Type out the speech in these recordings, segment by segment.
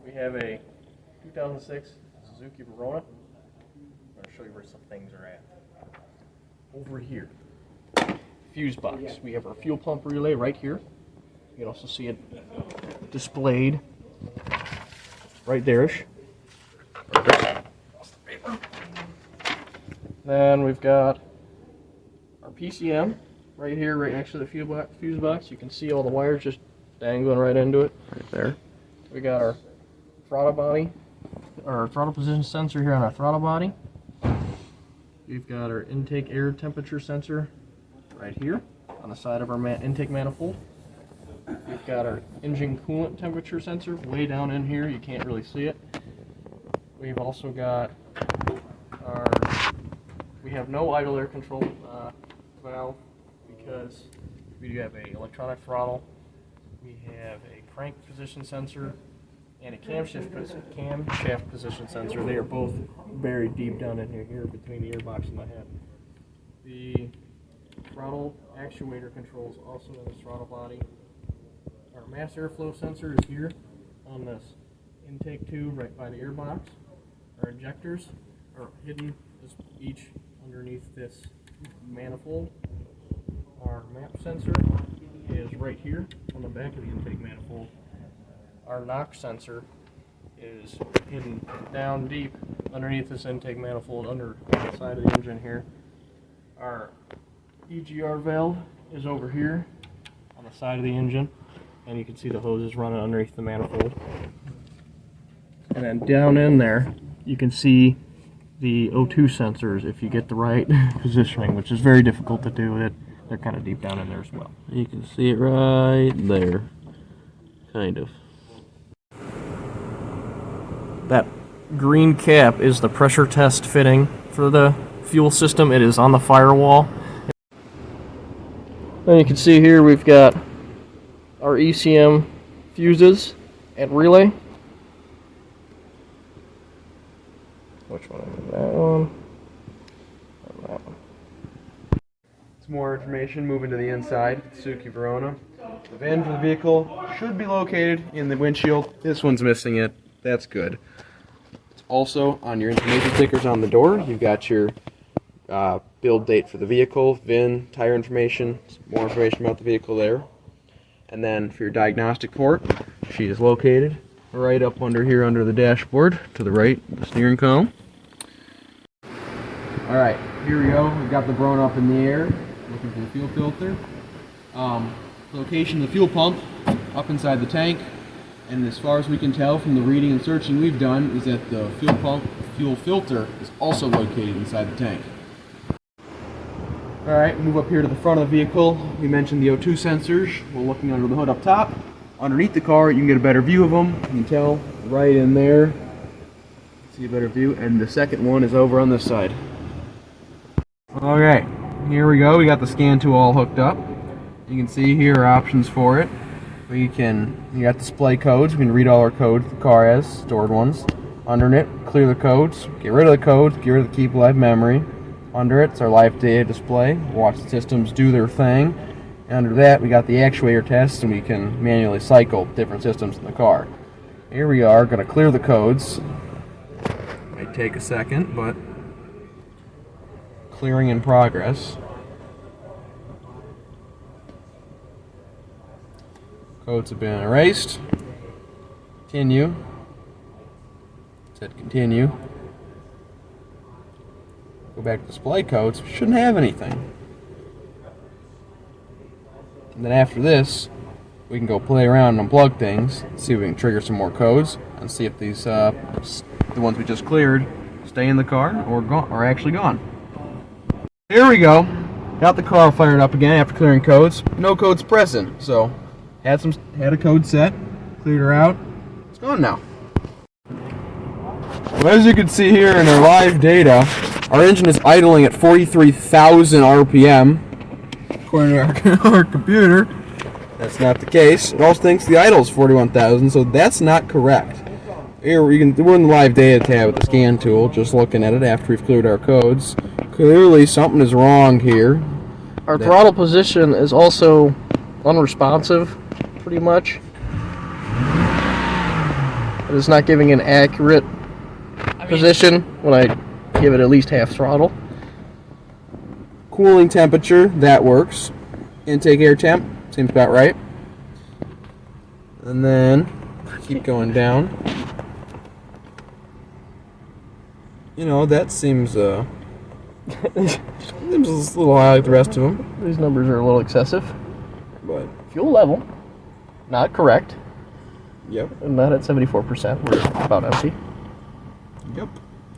We have a 2006 Suzuki Verona. I'm going to show you where some things are at. Over here, fuse box. We have our fuel pump relay right here. You can also see it displayed right there-ish. Then we've got our PCM right here, right next to the fuse box. You can see all the wires just dangling right into it, right there. We got our throttle body, our throttle position sensor here on our throttle body. We've got our intake air temperature sensor right here on the side of our intake manifold. We've got our engine coolant temperature sensor way down in here. You can't really see it. We've also got we have no idle air control valve because we do have an electronic throttle. We have a crank position sensor and a camshaft position sensor. They are both buried deep down in here between the airbox and the head. The throttle actuator controls also in the throttle body. Our mass airflow sensor is here on this intake tube right by the airbox. Our injectors are hidden each underneath this manifold. Our map sensor is right here on the back of the intake manifold. Our NOx sensor is hidden down deep underneath this intake manifold under the side of the engine here. Our EGR valve is over here on the side of the engine, and you can see the hoses running underneath the manifold. And then down in there you can see the O2 sensors if you get the right positioning, which is very difficult to do. They're kind of deep down in there as well. You can see it right there, kind of. That green cap is the pressure test fitting for the fuel system. It is on the firewall. Then you can see here we've got our ECM fuses and relay. Which one is that one? And that one. Some more information moving to the inside. Suzuki Verona. The VIN for the vehicle should be located in the windshield. This one's missing it. That's good. It's also on your information stickers on the door. You've got your build date for the vehicle, VIN, tire information, more information about the vehicle there. And then for your diagnostic port, she is located right up under here under the dashboard to the right of the steering column. Alright, here we go. We've got the Verona up in the air, looking for the fuel filter. Location of the fuel pump up inside the tank, and as far as we can tell from the reading and searching we've done is that the fuel filter is also located inside the tank. Alright, move up here to the front of the vehicle. We mentioned the O2 sensors. We're looking under the hood up top. Underneath the car, you can get a better view of them. You can tell right in there. See a better view. And the second one is over on this side. Okay, here we go. We got the scan tool all hooked up. You can see here are options for it. You got display codes. We can read all our codes the car has, stored ones. Under it, clear the codes. Get rid of the codes. Get rid of the keep live memory. Under it, it's our live data display. Watch the systems do their thing. Under that, we got the actuator tests, and we can manually cycle different systems in the car. Here we are, going to clear the codes. Might take a second, but clearing in progress. Codes have been erased. Continue. Said continue. Go back to display codes. Shouldn't have anything. And then after this, we can go play around and unplug things, see if we can trigger some more codes, and see if these, the ones we just cleared, stay in the car or actually gone. Here we go. Got the car fired up again after clearing codes. No codes present, so had a code set, cleared her out. It's gone now. Well, as you can see here in our live data, our engine is idling at 43,000 RPM. According to our computer, that's not the case. It also thinks the idle is 41,000, so that's not correct. Here we're in the live data tab with the scan tool, just looking at it after we've cleared our codes. Clearly something is wrong here. Our throttle position is also unresponsive, pretty much. but it's not giving an accurate position when I give it at least half throttle. Cooling temperature, that works. Intake air temp, seems about right. And then keep going down. You know, that seems seems a little high like the rest of them, These numbers are a little excessive. but Fuel level, not correct. yep. And not at 74%. We're about empty. Yep.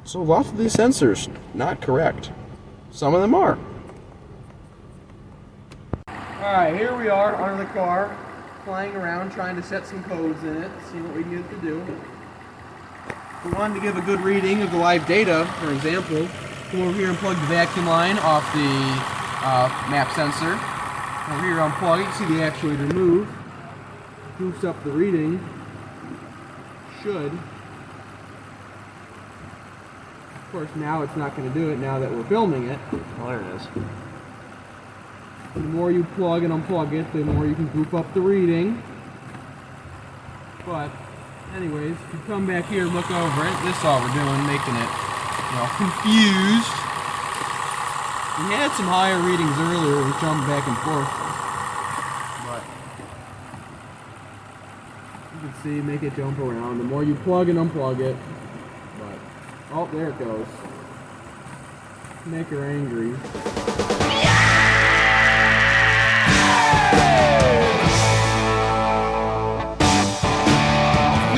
So lots of these sensors not correct. Some of them are. Alright, here we are under the car, flying around trying to set some codes in it, see what we can get it to do. If we wanted to give a good reading of the live data, for example, come over here and plug the vacuum line off the map sensor. Over here unplug it, you see the actuator move. Boosts up the reading. Should. Of course, now it's not going to do it now that we're filming it. Oh, there it is. The more you plug and unplug it, the more you can group up the reading. But, anyways, if you come back here and look over it, this is all we're doing, making it, confused. We had some higher readings earlier, we jumped back and forth. But, you can see, make it jump around. The more you plug and unplug it, but, oh, there it goes. Make her angry.